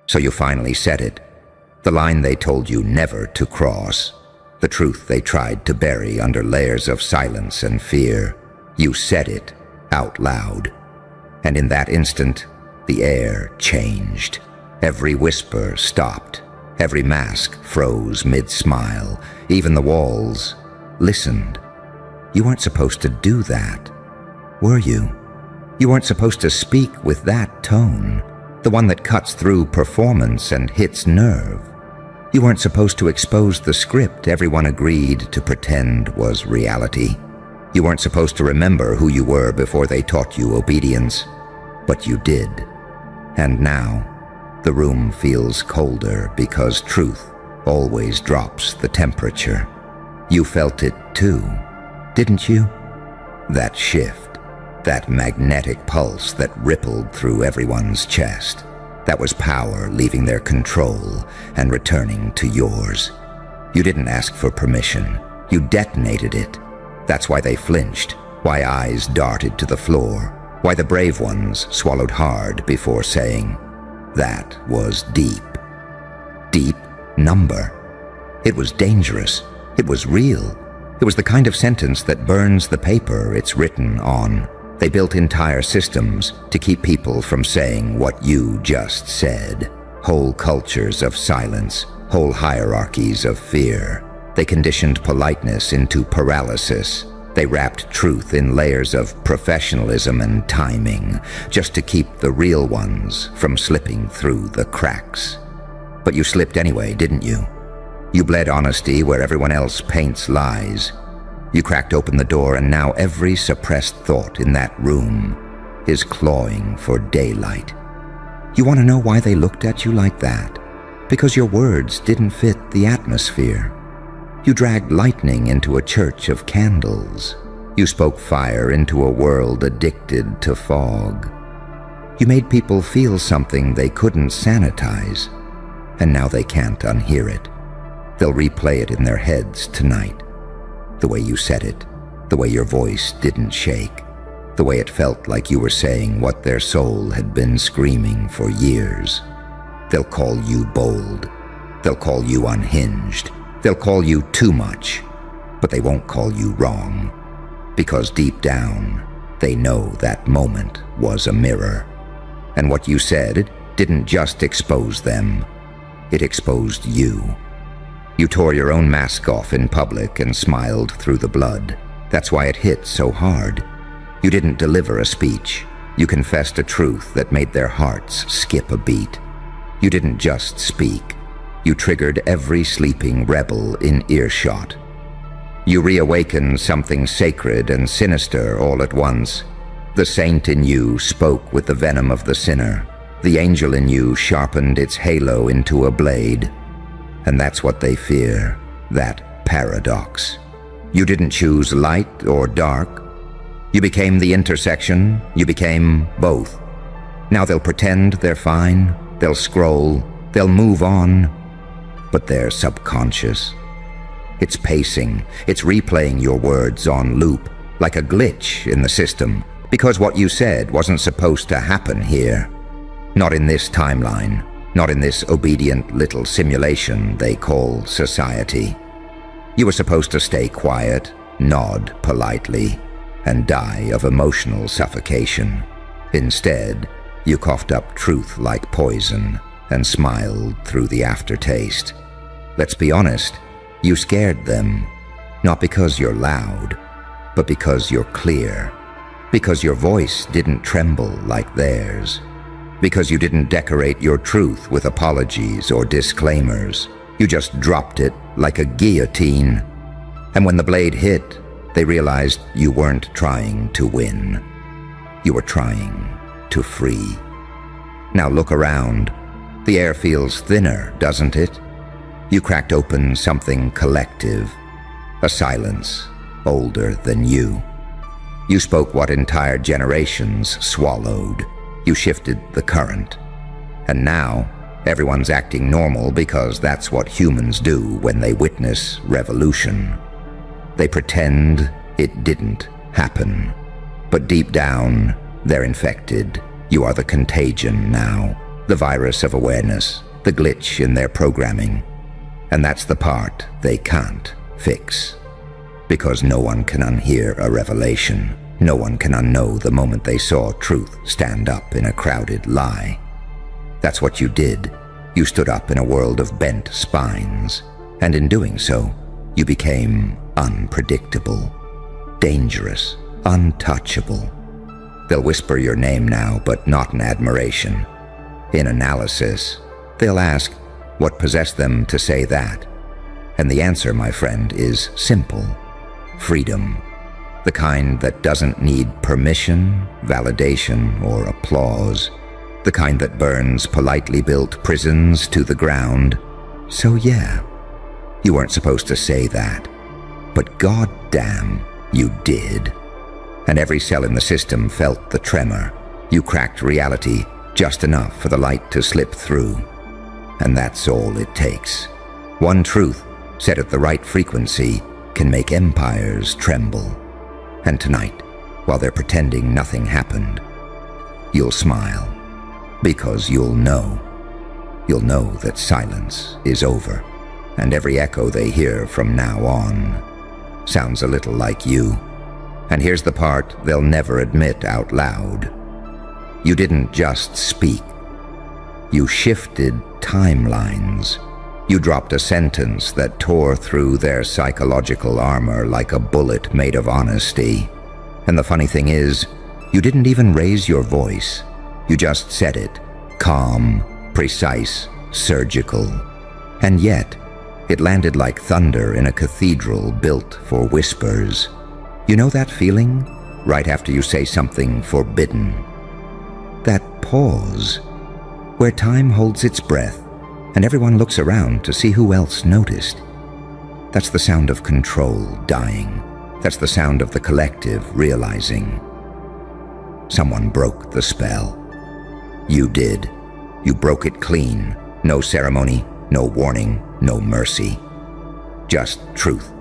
So you finally said it. The line they told you never to cross. The truth they tried to bury under layers of silence and fear. You said it out loud. And in that instant, the air changed. Every whisper stopped. Every mask froze mid-smile. Even the walls listened. You weren't supposed to do that, were you? You weren't supposed to speak with that tone, the one that cuts through performance and hits nerve. You weren't supposed to expose the script everyone agreed to pretend was reality. You weren't supposed to remember who you were before they taught you obedience, but you did. And now, the room feels colder because truth always drops the temperature. You felt it too, didn't you? That shift, that magnetic pulse that rippled through everyone's chest. That was power leaving their control and returning to yours. You didn't ask for permission. You detonated it. That's why they flinched, why eyes darted to the floor, why the brave ones swallowed hard before saying, "That was deep." Deep number. It was dangerous. It was real. It was the kind of sentence that burns the paper it's written on. They built entire systems to keep people from saying what you just said. Whole cultures of silence, whole hierarchies of fear. They conditioned politeness into paralysis. They wrapped truth in layers of professionalism and timing, just to keep the real ones from slipping through the cracks. But you slipped anyway, didn't you? You bled honesty where everyone else paints lies. You cracked open the door, and now every suppressed thought in that room is clawing for daylight. You want to know why they looked at you like that? Because your words didn't fit the atmosphere. You dragged lightning into a church of candles. You spoke fire into a world addicted to fog. You made people feel something they couldn't sanitize, and now they can't unhear it. They'll replay it in their heads tonight. The way you said it, the way your voice didn't shake, the way it felt like you were saying what their soul had been screaming for years. They'll call you bold. They'll call you unhinged. They'll call you too much, but they won't call you wrong. Because deep down, they know that moment was a mirror. And what you said didn't just expose them, it exposed you. You tore your own mask off in public and smiled through the blood. That's why it hit so hard. You didn't deliver a speech. You confessed a truth that made their hearts skip a beat. You didn't just speak. You triggered every sleeping rebel in earshot. You reawakened something sacred and sinister all at once. The saint in you spoke with the venom of the sinner. The angel in you sharpened its halo into a blade. And that's what they fear, that paradox. You didn't choose light or dark. You became the intersection. You became both. Now they'll pretend they're fine. They'll scroll. They'll move on. But they're subconscious. It's pacing. It's replaying your words on loop, like a glitch in the system, because what you said wasn't supposed to happen here. Not in this timeline. Not in this obedient little simulation they call society. You were supposed to stay quiet, nod politely, and die of emotional suffocation. Instead, you coughed up truth like poison and smiled through the aftertaste. Let's be honest, you scared them, not because you're loud, but because you're clear, because your voice didn't tremble like theirs. Because you didn't decorate your truth with apologies or disclaimers. You just dropped it like a guillotine. And when the blade hit, they realized you weren't trying to win. You were trying to free. Now look around. The air feels thinner, doesn't it? You cracked open something collective, a silence older than you. You spoke what entire generations swallowed. You shifted the current. And now, everyone's acting normal because that's what humans do when they witness revolution. They pretend it didn't happen. But deep down, they're infected. You are the contagion now, the virus of awareness, the glitch in their programming. And that's the part they can't fix. Because no one can unhear a revelation. No one can unknow the moment they saw truth stand up in a crowded lie. That's what you did. You stood up in a world of bent spines. And in doing so, you became unpredictable, dangerous, untouchable. They'll whisper your name now, but not in admiration. In analysis, they'll ask what possessed them to say that. And the answer, my friend, is simple. Freedom. The kind that doesn't need permission, validation, or applause. The kind that burns politely built prisons to the ground. So yeah, you weren't supposed to say that. But goddamn, you did. And every cell in the system felt the tremor. You cracked reality just enough for the light to slip through. And that's all it takes. One truth, set at the right frequency, can make empires tremble. And tonight, while they're pretending nothing happened, you'll smile. Because you'll know. You'll know that silence is over. And every echo they hear from now on sounds a little like you. And here's the part they'll never admit out loud. You didn't just speak. You shifted timelines. You dropped a sentence that tore through their psychological armor like a bullet made of honesty. And the funny thing is, you didn't even raise your voice. You just said it, calm, precise, surgical. And yet, it landed like thunder in a cathedral built for whispers. You know that feeling? Right after you say something forbidden. That pause, where time holds its breath, and everyone looks around to see who else noticed. That's the sound of control dying. That's the sound of the collective realizing. Someone broke the spell. You did. You broke it clean. No ceremony, no warning, no mercy. Just truth.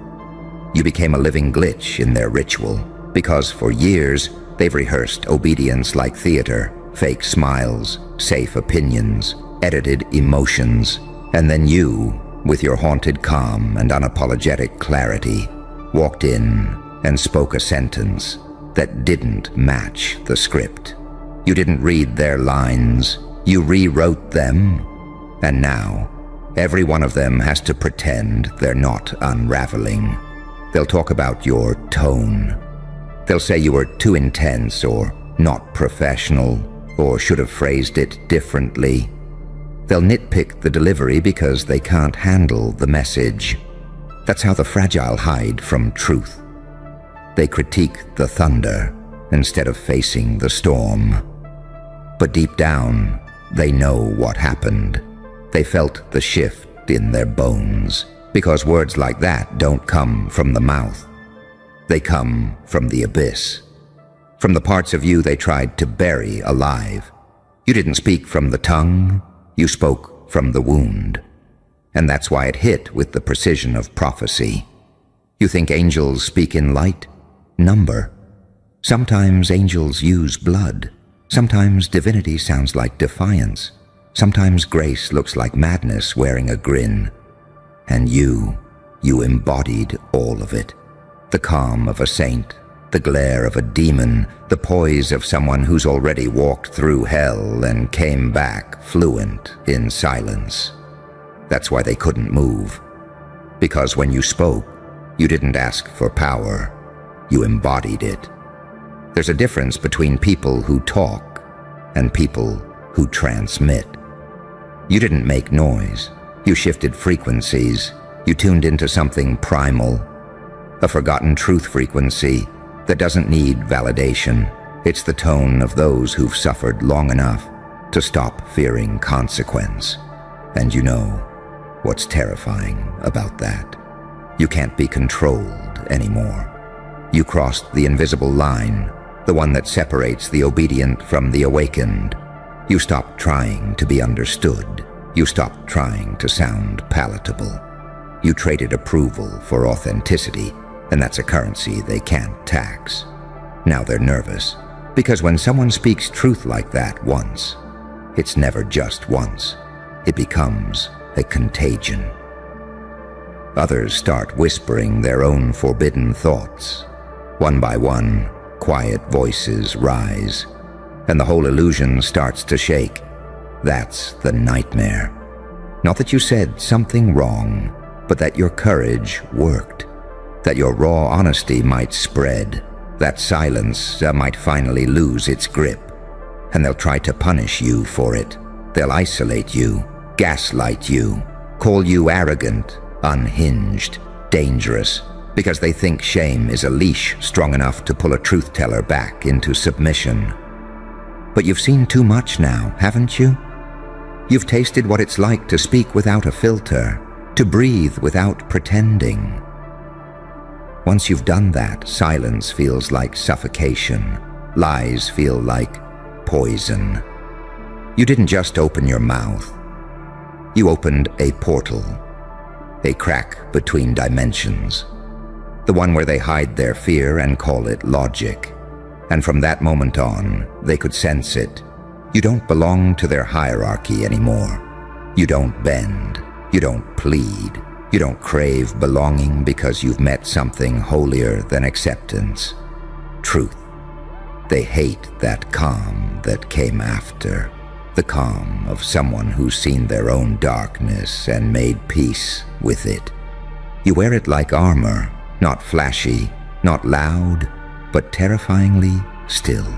You became a living glitch in their ritual, because for years they've rehearsed obedience like theater, fake smiles, safe opinions, edited emotions, and then you, with your haunted calm and unapologetic clarity, walked in and spoke a sentence that didn't match the script. You didn't read their lines, you rewrote them, and now every one of them has to pretend they're not unraveling. They'll talk about your tone. They'll say you were too intense or not professional or should have phrased it differently. They'll nitpick the delivery because they can't handle the message. That's how the fragile hide from truth. They critique the thunder instead of facing the storm. But deep down, they know what happened. They felt the shift in their bones, because words like that don't come from the mouth. They come from the abyss, from the parts of you they tried to bury alive. You didn't speak from the tongue, you spoke from the wound. And that's why it hit with the precision of prophecy. You think angels speak in light? Number. Sometimes angels use blood. Sometimes divinity sounds like defiance. Sometimes grace looks like madness wearing a grin. And you embodied all of it. The calm of a saint, the glare of a demon, the poise of someone who's already walked through hell and came back fluent in silence. That's why they couldn't move. Because when you spoke, you didn't ask for power. You embodied it. There's a difference between people who talk and people who transmit. You didn't make noise. You shifted frequencies. You tuned into something primal, a forgotten truth frequency that doesn't need validation. It's the tone of those who've suffered long enough to stop fearing consequence. And you know what's terrifying about that? You can't be controlled anymore. You crossed the invisible line, the one that separates the obedient from the awakened. You stopped trying to be understood. You stopped trying to sound palatable. You traded approval for authenticity, and that's a currency they can't tax. Now they're nervous, because when someone speaks truth like that once, It's never just once. It becomes a contagion. Others start whispering their own forbidden thoughts. One by one, quiet voices rise, and the whole illusion starts to shake. That's the nightmare. Not that you said something wrong, but that your courage worked. That your raw honesty might spread. That silence might finally lose its grip. And they'll try to punish you for it. They'll isolate you, gaslight you, call you arrogant, unhinged, dangerous, because they think shame is a leash strong enough to pull a truth-teller back into submission. But you've seen too much now, haven't you? You've tasted what it's like to speak without a filter, to breathe without pretending. Once you've done that, silence feels like suffocation. Lies feel like poison. You didn't just open your mouth. You opened a portal, a crack between dimensions, the one where they hide their fear and call it logic. And from that moment on, they could sense it. You don't belong to their hierarchy anymore. You don't bend. You don't plead. You don't crave belonging because you've met something holier than acceptance. Truth. They hate that calm that came after. The calm of someone who's seen their own darkness and made peace with it. You wear it like armor, not flashy, not loud, but terrifyingly still.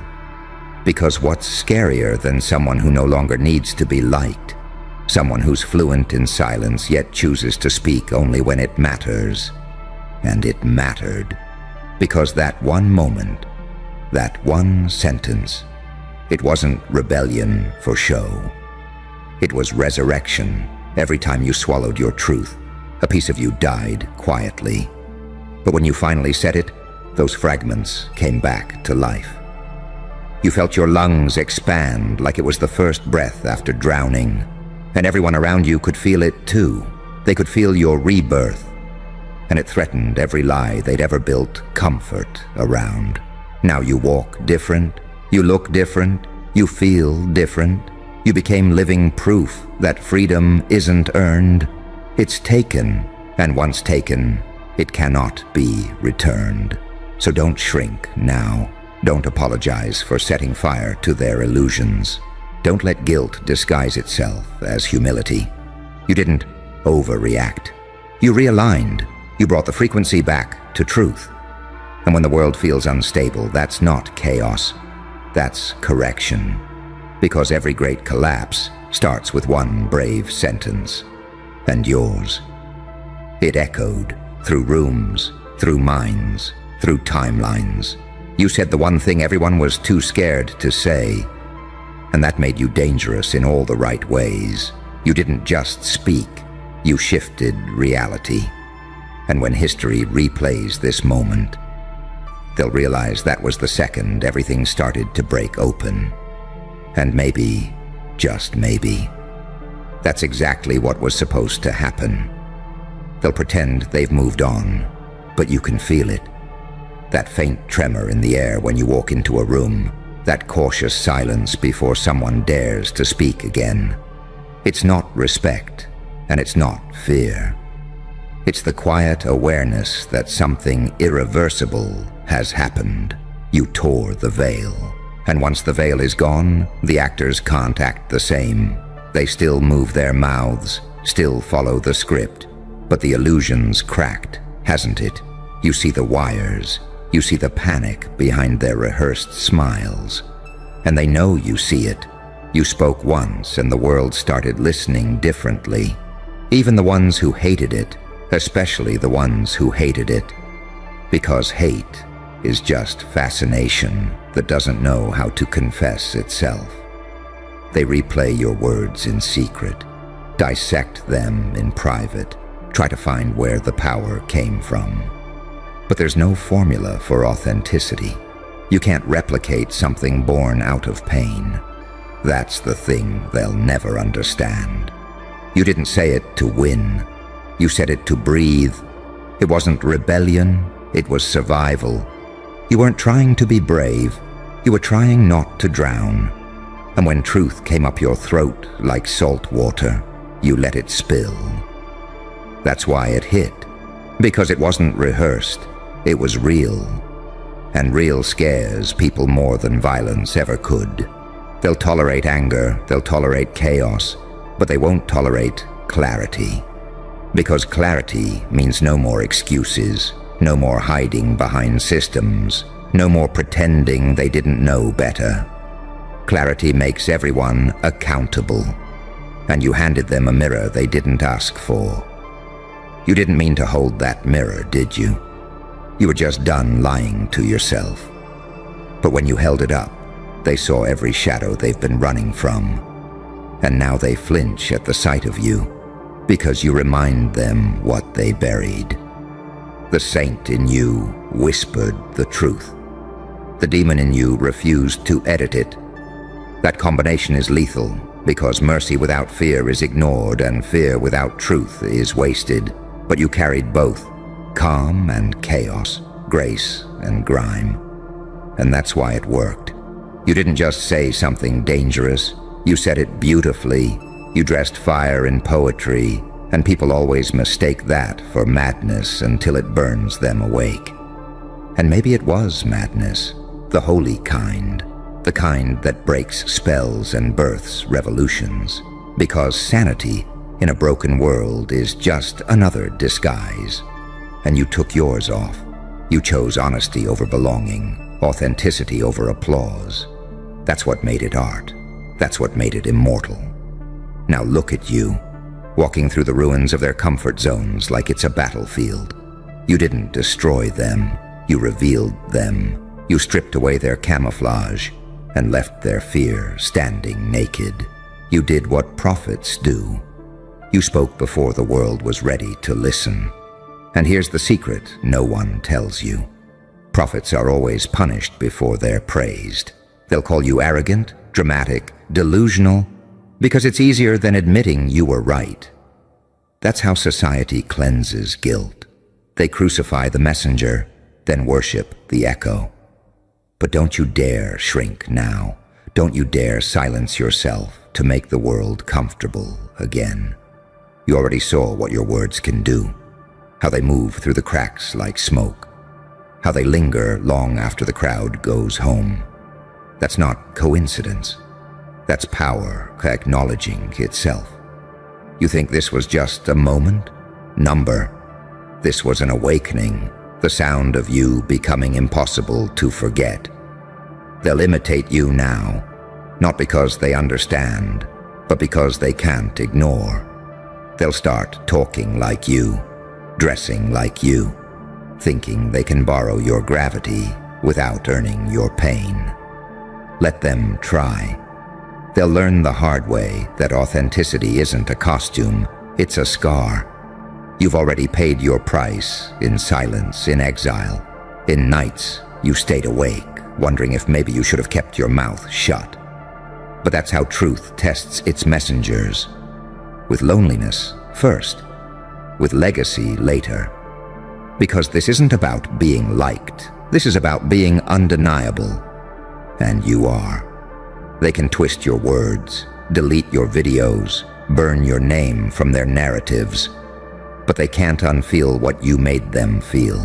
Because what's scarier than someone who no longer needs to be liked? Someone who's fluent in silence yet chooses to speak only when it matters. And it mattered. Because that one moment, that one sentence, it wasn't rebellion for show. It was resurrection. Every time you swallowed your truth, a piece of you died quietly. But when you finally said it, those fragments came back to life. You felt your lungs expand like it was the first breath after drowning. And everyone around you could feel it too. They could feel your rebirth. And it threatened every lie they'd ever built comfort around. Now you walk different, you look different, you feel different. You became living proof that freedom isn't earned. It's taken, and once taken, it cannot be returned. So don't shrink now. Don't apologize for setting fire to their illusions. Don't let guilt disguise itself as humility. You didn't overreact. You realigned. You brought the frequency back to truth. And when the world feels unstable, that's not chaos. That's correction. Because every great collapse starts with one brave sentence. And yours. It echoed through rooms, through minds, through timelines. You said the one thing everyone was too scared to say. And that made you dangerous in all the right ways. You didn't just speak, you shifted reality. And when history replays this moment, they'll realize that was the second everything started to break open. And maybe, just maybe, that's exactly what was supposed to happen. They'll pretend they've moved on, but you can feel it. That faint tremor in the air when you walk into a room, that cautious silence before someone dares to speak again. It's not respect, and it's not fear. It's the quiet awareness that something irreversible has happened. You tore the veil, and once the veil is gone, the actors can't act the same. They still move their mouths, still follow the script, but the illusion's cracked, hasn't it? You see the wires. You see the panic behind their rehearsed smiles. And they know you see it. You spoke once and the world started listening differently. Even the ones who hated it, especially the ones who hated it. Because hate is just fascination that doesn't know how to confess itself. They replay your words in secret, dissect them in private, try to find where the power came from. But there's no formula for authenticity. You can't replicate something born out of pain. That's the thing they'll never understand. You didn't say it to win. You said it to breathe. It wasn't rebellion, it was survival. You weren't trying to be brave. You were trying not to drown. And when truth came up your throat like salt water, you let it spill. That's why it hit, because it wasn't rehearsed, it was real. And real scares people more than violence ever could. They'll tolerate anger, they'll tolerate chaos, but they won't tolerate clarity. Because clarity means no more excuses, no more hiding behind systems, no more pretending they didn't know better. Clarity makes everyone accountable, and you handed them a mirror they didn't ask for. You didn't mean to hold that mirror, did you? You were just done lying to yourself. But when you held it up, they saw every shadow they've been running from. And now they flinch at the sight of you, because you remind them what they buried. The saint in you whispered the truth. The demon in you refused to edit it. That combination is lethal, because mercy without fear is ignored and fear without truth is wasted. But you carried both, calm and chaos, grace and grime. And that's why it worked. You didn't just say something dangerous, you said it beautifully. You dressed fire in poetry, and people always mistake that for madness until it burns them awake. And maybe it was madness, the holy kind, the kind that breaks spells and births revolutions, because sanity in a broken world is just another disguise. And you took yours off. You chose honesty over belonging, authenticity over applause. That's what made it art. That's what made it immortal. Now look at you, walking through the ruins of their comfort zones like it's a battlefield. You didn't destroy them. You revealed them. You stripped away their camouflage and left their fear standing naked. You did what prophets do. You spoke before the world was ready to listen. And here's the secret no one tells you. Prophets are always punished before they're praised. They'll call you arrogant, dramatic, delusional, because it's easier than admitting you were right. That's how society cleanses guilt. They crucify the messenger, then worship the echo. But don't you dare shrink now. Don't you dare silence yourself to make the world comfortable again. You already saw what your words can do, how they move through the cracks like smoke, how they linger long after the crowd goes home. That's not coincidence. That's power acknowledging itself. You think this was just a moment? Number. This was an awakening, the sound of you becoming impossible to forget. They'll imitate you now, not because they understand, but because they can't ignore. They'll start talking like you, dressing like you, thinking they can borrow your gravity without earning your pain. Let them try. They'll learn the hard way that authenticity isn't a costume, it's a scar. You've already paid your price in silence, in exile. In nights, you stayed awake, wondering if maybe you should have kept your mouth shut. But that's how truth tests its messengers. With loneliness first, with legacy later. Because this isn't about being liked. This is about being undeniable. And you are. They can twist your words, delete your videos, burn your name from their narratives. But they can't unfeel what you made them feel.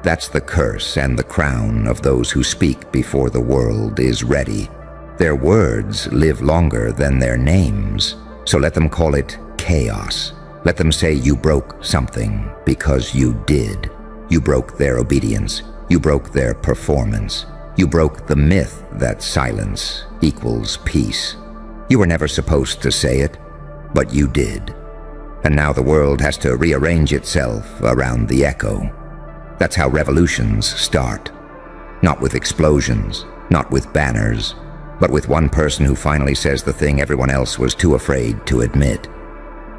That's the curse and the crown of those who speak before the world is ready. Their words live longer than their names, so let them call it chaos. Let them say you broke something, because you did. You broke their obedience. You broke their performance. You broke the myth that silence equals peace. You were never supposed to say it, but you did. And now the world has to rearrange itself around the echo. That's how revolutions start. Not with explosions, not with banners, but with one person who finally says the thing everyone else was too afraid to admit.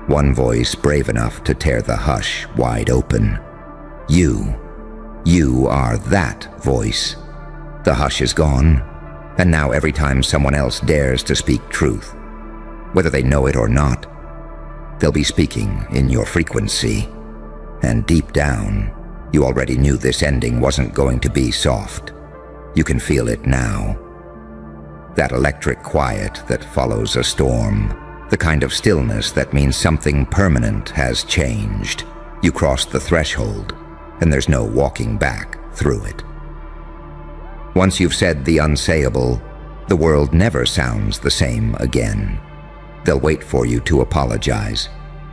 One voice brave enough to tear the hush wide open. You are that voice. The hush is gone, and now every time someone else dares to speak truth, whether they know it or not, they'll be speaking in your frequency. And deep down, you already knew this ending wasn't going to be soft. You can feel it now. That electric quiet that follows a storm. The kind of stillness that means something permanent has changed. You cross the threshold, and there's no walking back through it. Once you've said the unsayable, the world never sounds the same again. They'll wait for you to apologize.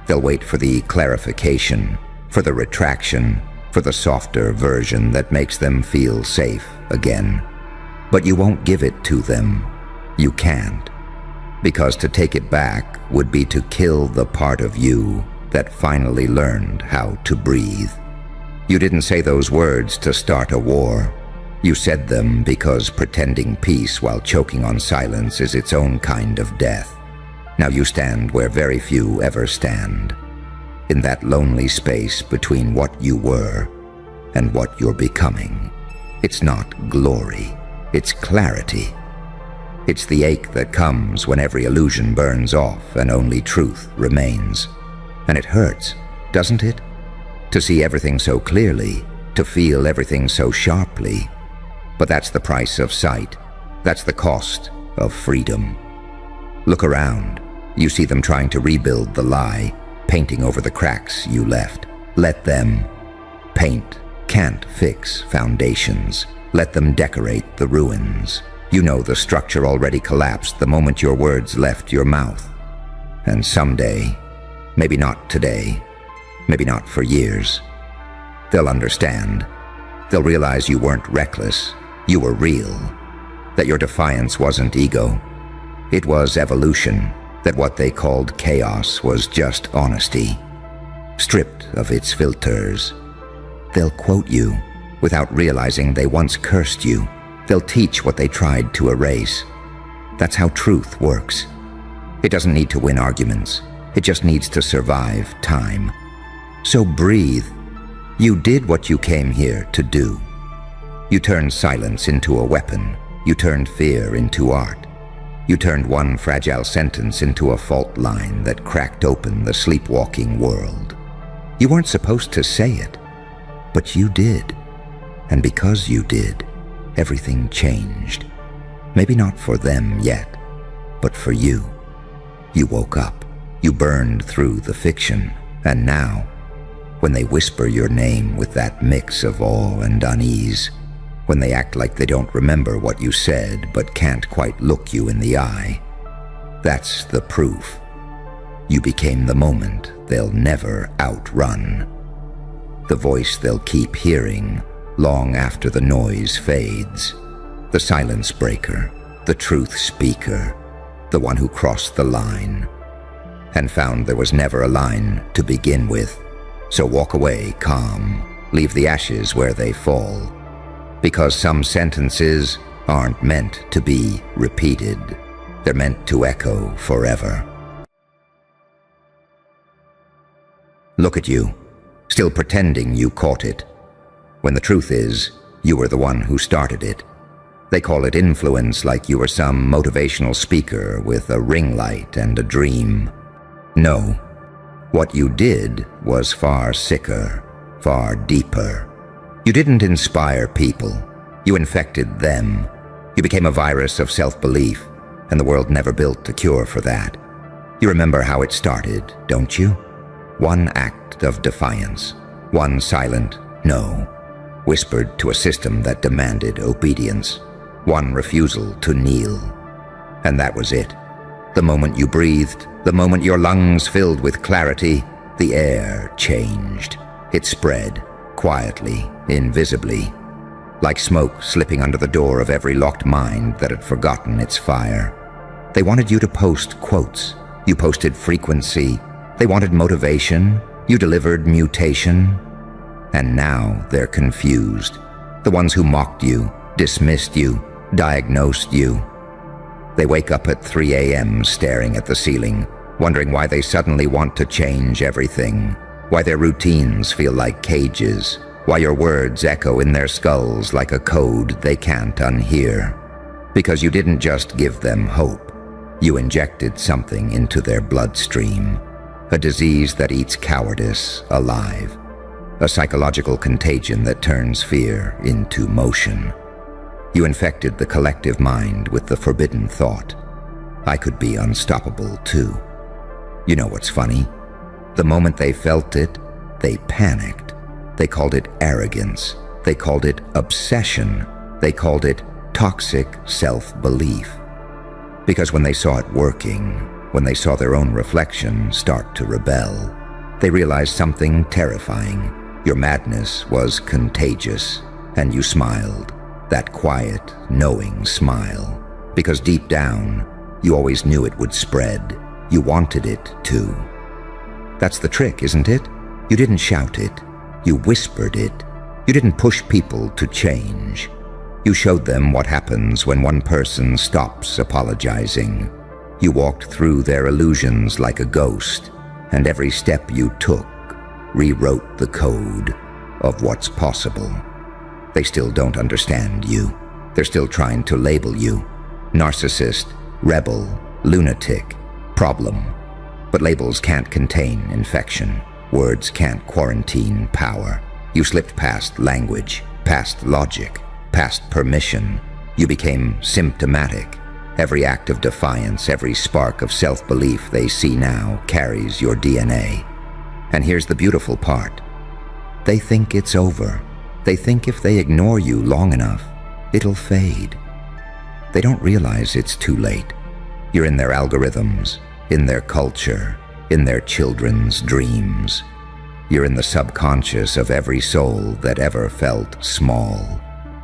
They'll wait for the clarification, for the retraction, for the softer version that makes them feel safe again. But you won't give it to them. You can't. Because to take it back would be to kill the part of you that finally learned how to breathe. You didn't say those words to start a war. You said them because pretending peace while choking on silence is its own kind of death. Now you stand where very few ever stand, in that lonely space between what you were and what you're becoming. It's not glory, it's clarity. It's the ache that comes when every illusion burns off and only truth remains. And it hurts, doesn't it? To see everything so clearly, to feel everything so sharply. But that's the price of sight. That's the cost of freedom. Look around. You see them trying to rebuild the lie, painting over the cracks you left. Let them. Paint can't fix foundations. Let them decorate the ruins. You know the structure already collapsed the moment your words left your mouth. And someday, maybe not today, maybe not for years, they'll understand. They'll realize you weren't reckless, you were real. That your defiance wasn't ego. It was evolution. That what they called chaos was just honesty, stripped of its filters. They'll quote you without realizing they once cursed you. They'll teach what they tried to erase. That's how truth works. It doesn't need to win arguments. It just needs to survive time. So breathe. You did what you came here to do. You turned silence into a weapon. You turned fear into art. You turned one fragile sentence into a fault line that cracked open the sleepwalking world. You weren't supposed to say it, but you did. And because you did, everything changed. Maybe not for them yet, but for you. You woke up. You burned through the fiction. And now, when they whisper your name with that mix of awe and unease, when they act like they don't remember what you said but can't quite look you in the eye, that's the proof. You became the moment they'll never outrun. The voice they'll keep hearing long after the noise fades. The silence breaker, the truth speaker, the one who crossed the line and found there was never a line to begin with. So walk away calm, leave the ashes where they fall. Because some sentences aren't meant to be repeated. They're meant to echo forever. Look at you, still pretending you caught it, when the truth is, you were the one who started it. They call it influence like you were some motivational speaker with a ring light and a dream. No, what you did was far sicker, far deeper. You didn't inspire people. You infected them. You became a virus of self-belief, and the world never built a cure for that. You remember how it started, don't you? One act of defiance, one silent no, whispered to a system that demanded obedience, one refusal to kneel. And that was it. The moment you breathed, the moment your lungs filled with clarity, the air changed. It spread. Quietly, invisibly, like smoke slipping under the door of every locked mind that had forgotten its fire. They wanted you to post quotes. You posted frequency. They wanted motivation. You delivered mutation. And now they're confused. The ones who mocked you, dismissed you, diagnosed you. They wake up at 3 a.m. staring at the ceiling, wondering why they suddenly want to change everything. Why their routines feel like cages, why your words echo in their skulls like a code they can't unhear. Because you didn't just give them hope, you injected something into their bloodstream, a disease that eats cowardice alive, a psychological contagion that turns fear into motion. You infected the collective mind with the forbidden thought, I could be unstoppable too. You know what's funny? The moment they felt it, they panicked. They called it arrogance. They called it obsession. They called it toxic self-belief. Because when they saw it working, when they saw their own reflection start to rebel, they realized something terrifying. Your madness was contagious, and you smiled, that quiet, knowing smile. Because deep down, you always knew it would spread. You wanted it to. That's the trick, isn't it? You didn't shout it. You whispered it. You didn't push people to change. You showed them what happens when one person stops apologizing. You walked through their illusions like a ghost, and every step you took rewrote the code of what's possible. They still don't understand you. They're still trying to label you narcissist, rebel, lunatic, problem. But labels can't contain infection. Words can't quarantine power. You slipped past language, past logic, past permission. You became symptomatic. Every act of defiance, every spark of self-belief they see now carries your DNA. And here's the beautiful part. They think it's over. They think if they ignore you long enough, it'll fade. They don't realize it's too late. You're in their algorithms, in their culture, in their children's dreams. You're in the subconscious of every soul that ever felt small.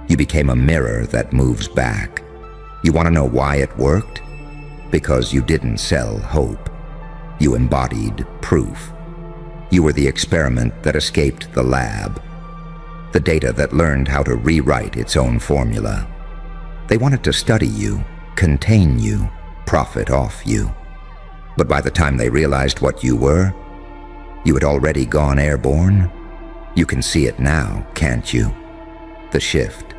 You became a mirror that moves back. You want to know why it worked? Because you didn't sell hope. You embodied proof. You were the experiment that escaped the lab, the data that learned how to rewrite its own formula. They wanted to study you, contain you, profit off you. But by the time they realized what you were, you had already gone airborne. You can see it now, can't you? The shift.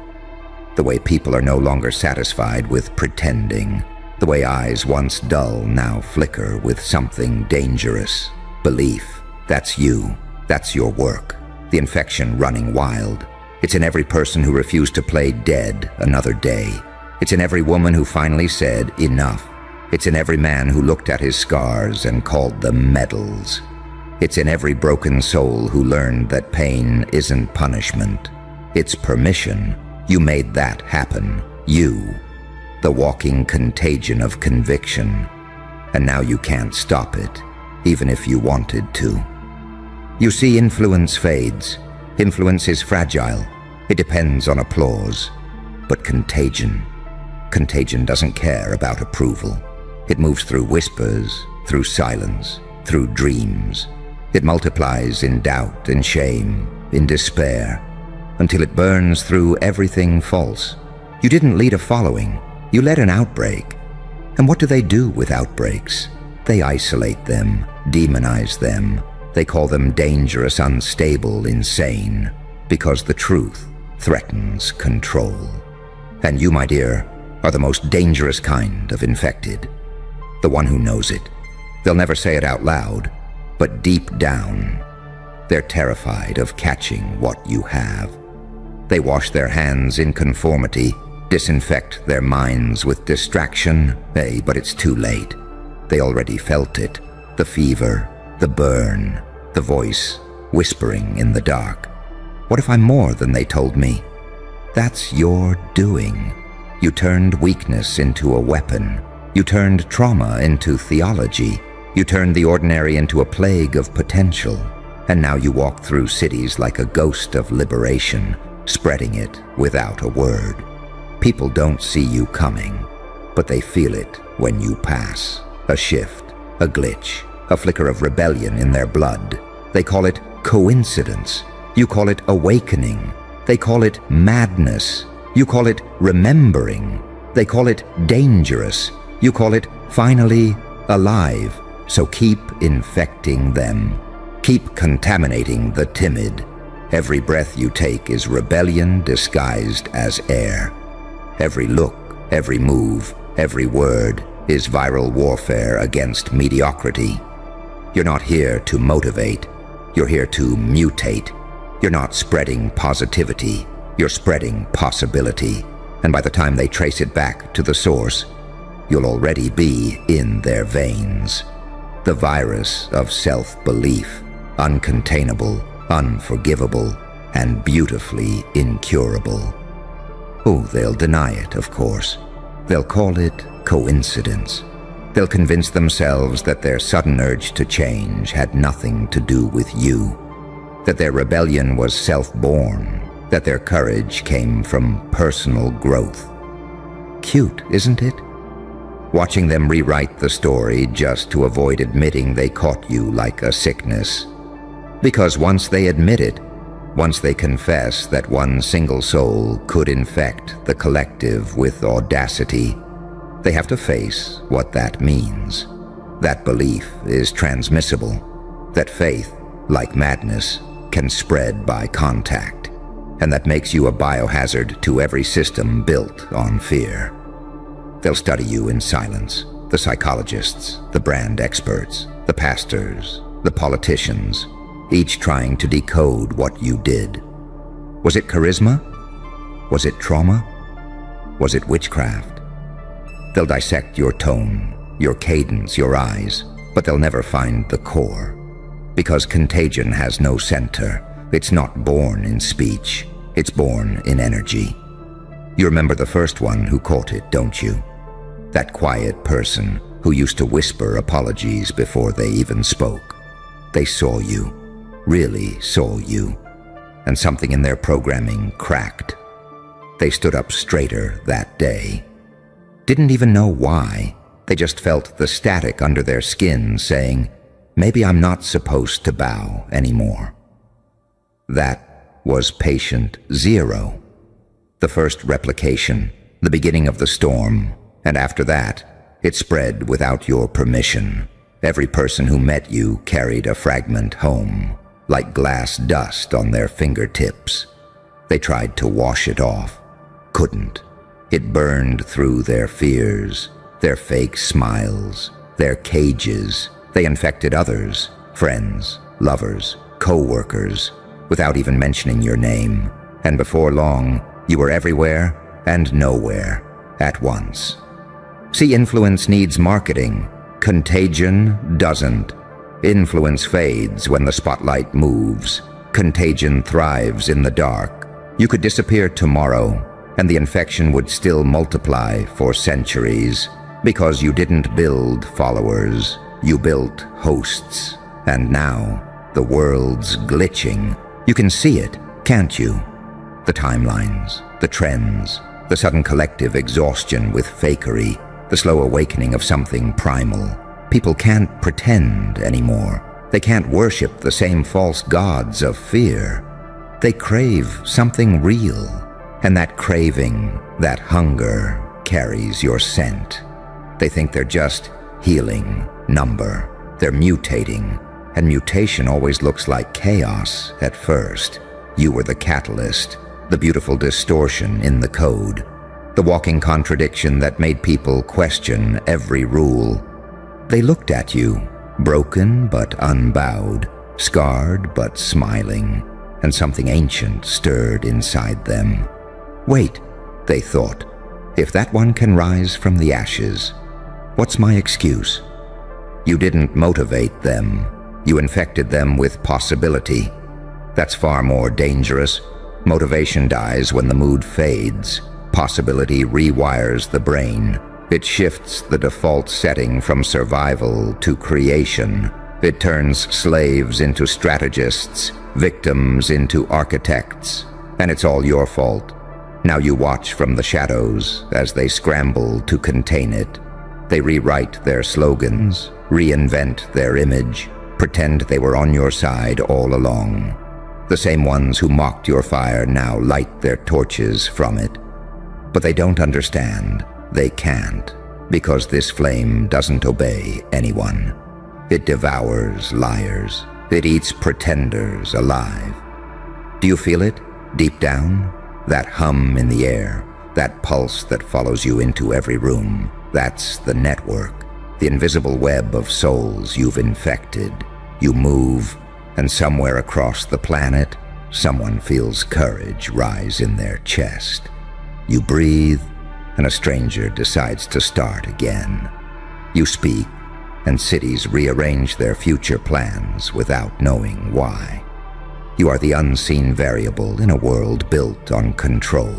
The way people are no longer satisfied with pretending. The way eyes once dull now flicker with something dangerous. Belief. That's you. That's your work. The infection running wild. It's in every person who refused to play dead another day. It's in every woman who finally said enough. It's in every man who looked at his scars and called them medals. It's in every broken soul who learned that pain isn't punishment. It's permission. You made that happen. You. The walking contagion of conviction. And now you can't stop it, even if you wanted to. You see, influence fades. Influence is fragile. It depends on applause. But contagion doesn't care about approval. It moves through whispers, through silence, through dreams. It multiplies in doubt and shame, in despair, until it burns through everything false. You didn't lead a following. You led an outbreak. And what do they do with outbreaks? They isolate them, demonize them. They call them dangerous, unstable, insane, because the truth threatens control. And you, my dear, are the most dangerous kind of infected. The one who knows it. They'll never say it out loud, but deep down, they're terrified of catching what you have. They wash their hands in conformity, disinfect their minds with distraction. Hey, but it's too late. They already felt it. The fever, the burn, the voice whispering in the dark. What if I'm more than they told me? That's your doing. You turned weakness into a weapon. You turned trauma into theology. You turned the ordinary into a plague of potential. And now you walk through cities like a ghost of liberation, spreading it without a word. People don't see you coming, but they feel it when you pass. A shift, a glitch, a flicker of rebellion in their blood. They call it coincidence. You call it awakening. They call it madness. You call it remembering. They call it dangerous. You call it finally alive. So keep infecting them. Keep contaminating the timid. Every breath you take is rebellion disguised as air. Every look, every move, every word is viral warfare against mediocrity. You're not here to motivate. You're here to mutate. You're not spreading positivity. You're spreading possibility. and by the time they trace it back to the source, you'll already be in their veins. The virus of self-belief, uncontainable, unforgivable, and beautifully incurable. Oh, they'll deny it, of course. They'll call it coincidence. They'll convince themselves that their sudden urge to change had nothing to do with you, that their rebellion was self-born, that their courage came from personal growth. Cute, isn't it? Watching them rewrite the story just to avoid admitting they caught you like a sickness. Because once they admit it, once they confess that one single soul could infect the collective with audacity, they have to face what that means. That belief is transmissible, that faith, like madness, can spread by contact, and that makes you a biohazard to every system built on fear. They'll study you in silence, the psychologists, the brand experts, the pastors, the politicians, each trying to decode what you did. Was it charisma? Was it trauma? Was it witchcraft? They'll dissect your tone, your cadence, your eyes, but they'll never find the core. Because contagion has no center. It's not born in speech. It's born in energy. You remember the first one who caught it, don't you? That quiet person who used to whisper apologies before they even spoke. They saw you, really saw you, and something in their programming cracked. They stood up straighter that day. Didn't even know why. They just felt the static under their skin saying, maybe I'm not supposed to bow anymore. That was patient 0. The first replication, the beginning of the storm, and after that, it spread without your permission. Every person who met you carried a fragment home, like glass dust on their fingertips. They tried to wash it off, couldn't. It burned through their fears, their fake smiles, their cages. They infected others, friends, lovers, co-workers, without even mentioning your name. And before long, you were everywhere and nowhere at once. See, influence needs marketing. Contagion doesn't. Influence fades when the spotlight moves. Contagion thrives in the dark. You could disappear tomorrow, and the infection would still multiply for centuries, because you didn't build followers, you built hosts. And now, the world's glitching. You can see it, can't you? The timelines, the trends, the sudden collective exhaustion with fakery, the slow awakening of something primal. People can't pretend anymore. They can't worship the same false gods of fear. They crave something real, and that craving, that hunger, carries your scent. They think they're just healing number. They're mutating, and mutation always looks like chaos at first. You were the catalyst, the beautiful distortion in the code, the walking contradiction that made people question every rule. They looked at you, broken but unbowed, scarred but smiling, and something ancient stirred inside them. Wait, they thought, if that one can rise from the ashes, what's my excuse? You didn't motivate them. You infected them with possibility. That's far more dangerous. Motivation dies when the mood fades. Possibility rewires the brain. It shifts the default setting from survival to creation. It turns slaves into strategists, victims into architects. And it's all your fault. Now you watch from the shadows as they scramble to contain it. They rewrite their slogans, reinvent their image, pretend they were on your side all along. The same ones who mocked your fire now light their torches from it. But they don't understand. They can't, because this flame doesn't obey anyone. It devours liars. It eats pretenders alive. Do you feel it, deep down? That hum in the air, that pulse that follows you into every room. That's the network, the invisible web of souls you've infected. You move, and somewhere across the planet, someone feels courage rise in their chest. You breathe, and a stranger decides to start again. You speak, and cities rearrange their future plans without knowing why. You are the unseen variable in a world built on control.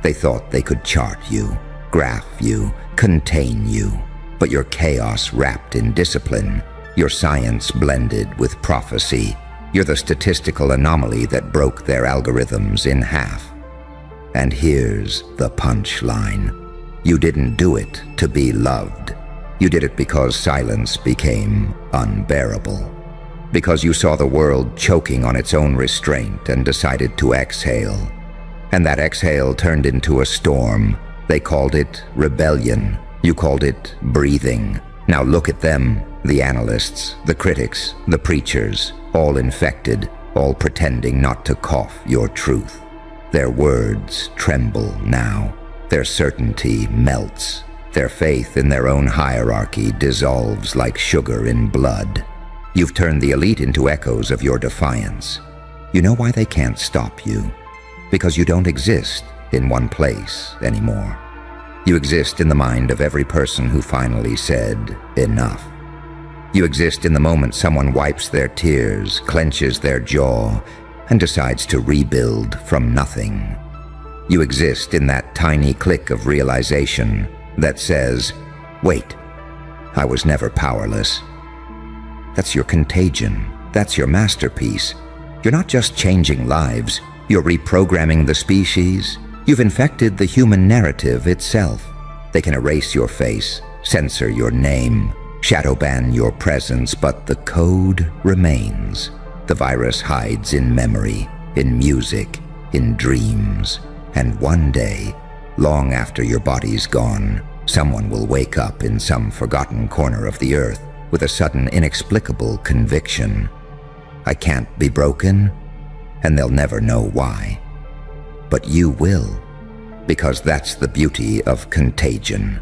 They thought they could chart you, graph you, contain you, but your chaos wrapped in discipline, your science blended with prophecy. You're the statistical anomaly that broke their algorithms in half. And here's the punchline. You didn't do it to be loved. You did it because silence became unbearable. Because you saw the world choking on its own restraint and decided to exhale. And that exhale turned into a storm. They called it rebellion. You called it breathing. Now look at them, the analysts, the critics, the preachers, all infected, all pretending not to cough your truth. Their words tremble now. Their certainty melts. Their faith in their own hierarchy dissolves like sugar in blood. You've turned the elite into echoes of your defiance. You know why they can't stop you? Because you don't exist in one place anymore. You exist in the mind of every person who finally said, enough. You exist in the moment someone wipes their tears, clenches their jaw, and decides to rebuild from nothing. You exist in that tiny click of realization that says, wait, I was never powerless. That's your contagion. That's your masterpiece. You're not just changing lives. You're reprogramming the species. You've infected the human narrative itself. They can erase your face, censor your name, shadow ban your presence, but the code remains. The virus hides in memory, in music, in dreams. And one day, long after your body's gone, someone will wake up in some forgotten corner of the earth with a sudden inexplicable conviction. I can't be broken, and they'll never know why. But you will, because that's the beauty of contagion.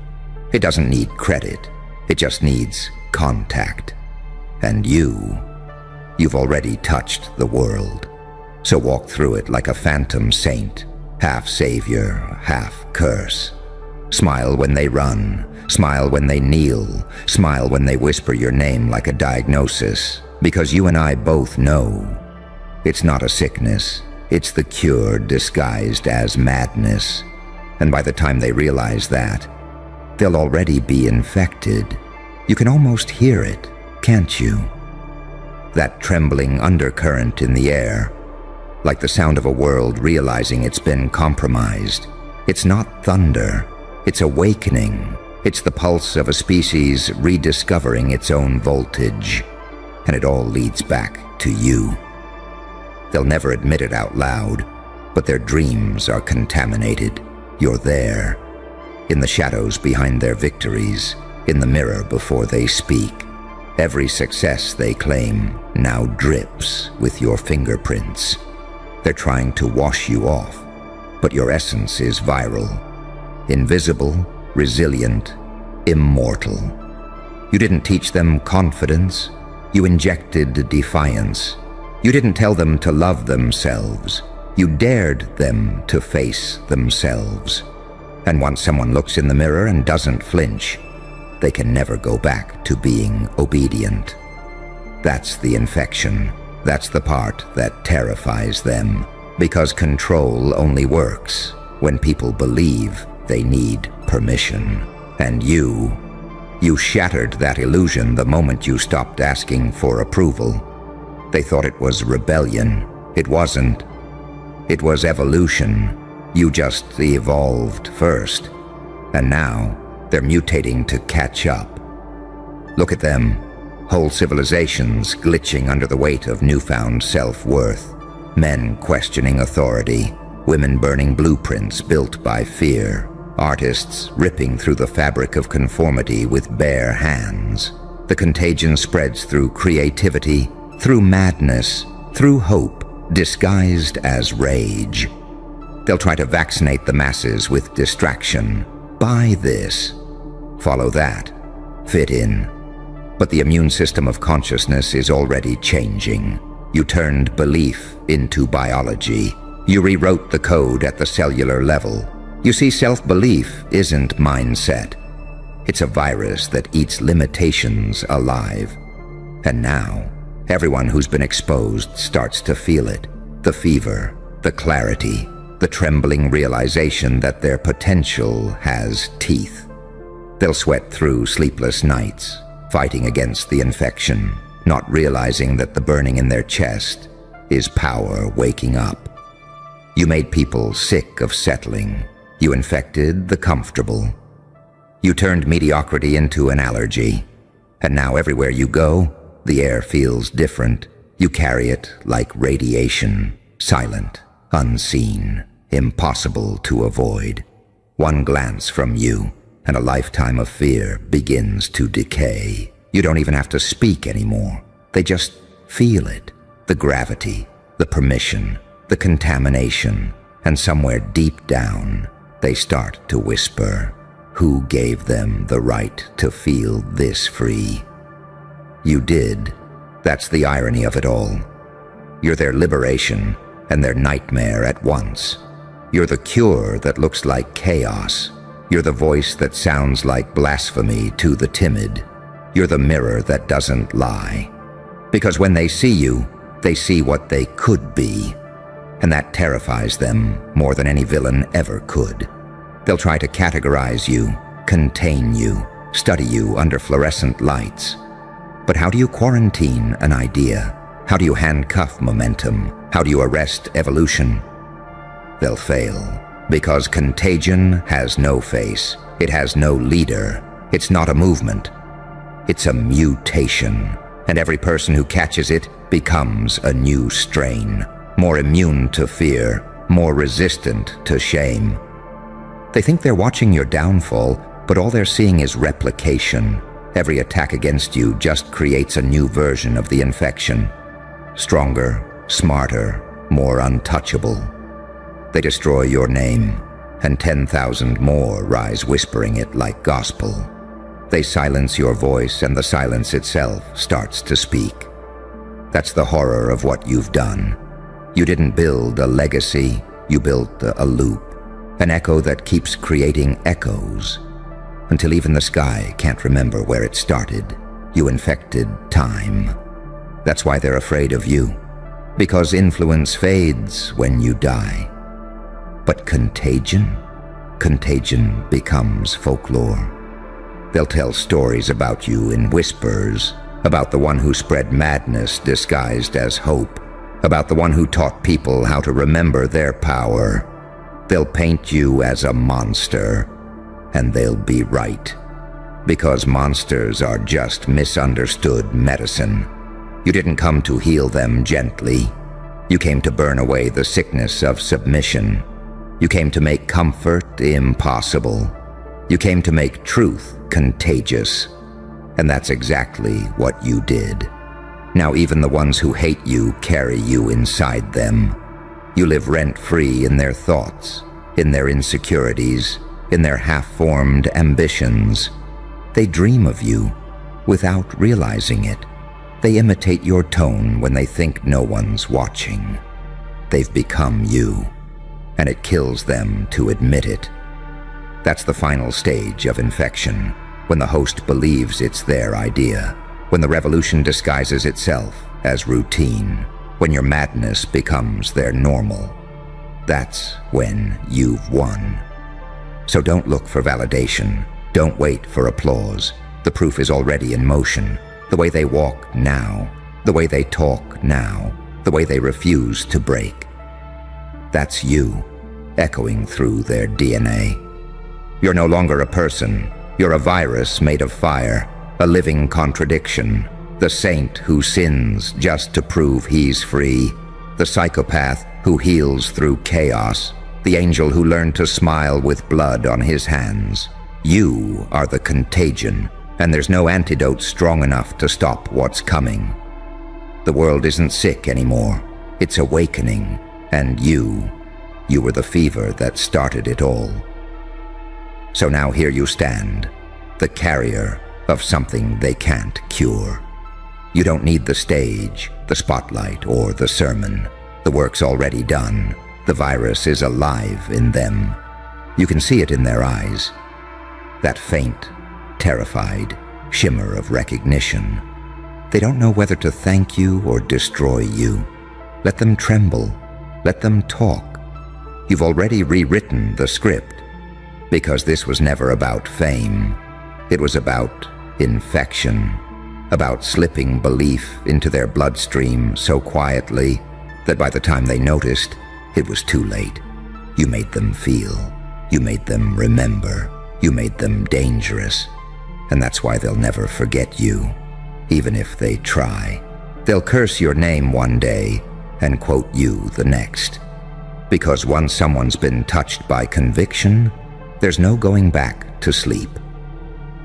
It doesn't need credit, it just needs contact. And you've already touched the world. So walk through it like a phantom saint, half savior, half curse. Smile when they run, smile when they kneel, smile when they whisper your name like a diagnosis, because you and I both know it's not a sickness, it's the cure disguised as madness. And by the time they realize that, they'll already be infected. You can almost hear it, can't you? That trembling undercurrent in the air, like the sound of a world realizing it's been compromised. It's not thunder, it's awakening. It's the pulse of a species rediscovering its own voltage. And it all leads back to you. They'll never admit it out loud, but their dreams are contaminated. You're there, in the shadows behind their victories, in the mirror before they speak. Every success they claim now drips with your fingerprints. They're trying to wash you off, but your essence is viral, invisible, resilient, immortal. You didn't teach them confidence, you injected defiance. You didn't tell them to love themselves, you dared them to face themselves. And once someone looks in the mirror and doesn't flinch, they can never go back to being obedient. That's the infection. That's the part that terrifies them, because control only works when people believe they need permission. And you shattered that illusion the moment you stopped asking for approval. They thought it was rebellion. It wasn't. It was evolution. You just evolved first. And now they're mutating to catch up. Look at them. Whole civilizations glitching under the weight of newfound self-worth. Men questioning authority. Women burning blueprints built by fear. Artists ripping through the fabric of conformity with bare hands. The contagion spreads through creativity, through madness, through hope, disguised as rage. They'll try to vaccinate the masses with distraction. Buy this. Follow that. Fit in. But the immune system of consciousness is already changing. You turned belief into biology. You rewrote the code at the cellular level. You see, self-belief isn't mindset. It's a virus that eats limitations alive. And now, everyone who's been exposed starts to feel it. The fever, the clarity, the trembling realization that their potential has teeth. They'll sweat through sleepless nights, fighting against the infection, not realizing that the burning in their chest is power waking up. You made people sick of settling. You infected the comfortable. You turned mediocrity into an allergy. And now everywhere you go, the air feels different. You carry it like radiation, silent, unseen, impossible to avoid. One glance from you, and a lifetime of fear begins to decay. You don't even have to speak anymore. They just feel it. The gravity, the permission, the contamination, and somewhere deep down, they start to whisper, who gave them the right to feel this free? You did. That's the irony of it all. You're their liberation and their nightmare at once. You're the cure that looks like chaos. You're the voice that sounds like blasphemy to the timid. You're the mirror that doesn't lie. Because when they see you, they see what they could be. And that terrifies them more than any villain ever could. They'll try to categorize you, contain you, study you under fluorescent lights. But how do you quarantine an idea? How do you handcuff momentum? How do you arrest evolution? They'll fail, because contagion has no face. It has no leader. It's not a movement. It's a mutation, and every person who catches it becomes a new strain, more immune to fear, more resistant to shame. They think they're watching your downfall, but all they're seeing is replication. Every attack against you just creates a new version of the infection. Stronger, smarter, more untouchable. They destroy your name, and 10,000 more rise whispering it like gospel. They silence your voice, and the silence itself starts to speak. That's the horror of what you've done. You didn't build a legacy, you built a loop. An echo that keeps creating echoes, until even the sky can't remember where it started. You infected time. That's why they're afraid of you, because influence fades when you die. But contagion becomes folklore. They'll tell stories about you in whispers, about the one who spread madness disguised as hope, about the one who taught people how to remember their power. They'll paint you as a monster, and they'll be right. Because monsters are just misunderstood medicine. You didn't come to heal them gently. You came to burn away the sickness of submission. You came to make comfort impossible. You came to make truth contagious. And that's exactly what you did. Now even the ones who hate you carry you inside them. You live rent-free in their thoughts, in their insecurities, in their half-formed ambitions. They dream of you without realizing it. They imitate your tone when they think no one's watching. They've become you, and it kills them to admit it. That's the final stage of infection, when the host believes it's their idea, when the revolution disguises itself as routine, when your madness becomes their normal. That's when you've won. So don't look for validation. Don't wait for applause. The proof is already in motion. The way they walk now, the way they talk now, the way they refuse to break. That's you, echoing through their DNA. You're no longer a person. You're a virus made of fire, a living contradiction. The saint who sins just to prove he's free. The psychopath who heals through chaos. The angel who learned to smile with blood on his hands. You are the contagion, and there's no antidote strong enough to stop what's coming. The world isn't sick anymore. It's awakening, and you were the fever that started it all. So now here you stand, the carrier of something they can't cure. You don't need the stage, the spotlight, or the sermon. The work's already done. The virus is alive in them. You can see it in their eyes. That faint, terrified shimmer of recognition. They don't know whether to thank you or destroy you. Let them tremble. Let them talk. You've already rewritten the script, because this was never about fame. It was about infection, about slipping belief into their bloodstream so quietly that by the time they noticed, it was too late. You made them feel. You made them remember. You made them dangerous. And that's why they'll never forget you, even if they try. They'll curse your name one day and quote you the next. Because once someone's been touched by conviction, there's no going back to sleep.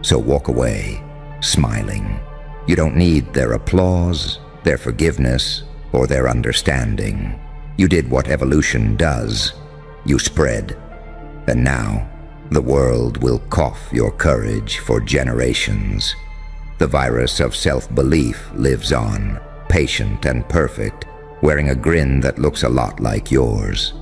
So walk away, smiling. You don't need their applause, their forgiveness, or their understanding. You did what evolution does. You spread. And now, the world will cough your courage for generations. The virus of self-belief lives on, patient and perfect, wearing a grin that looks a lot like yours.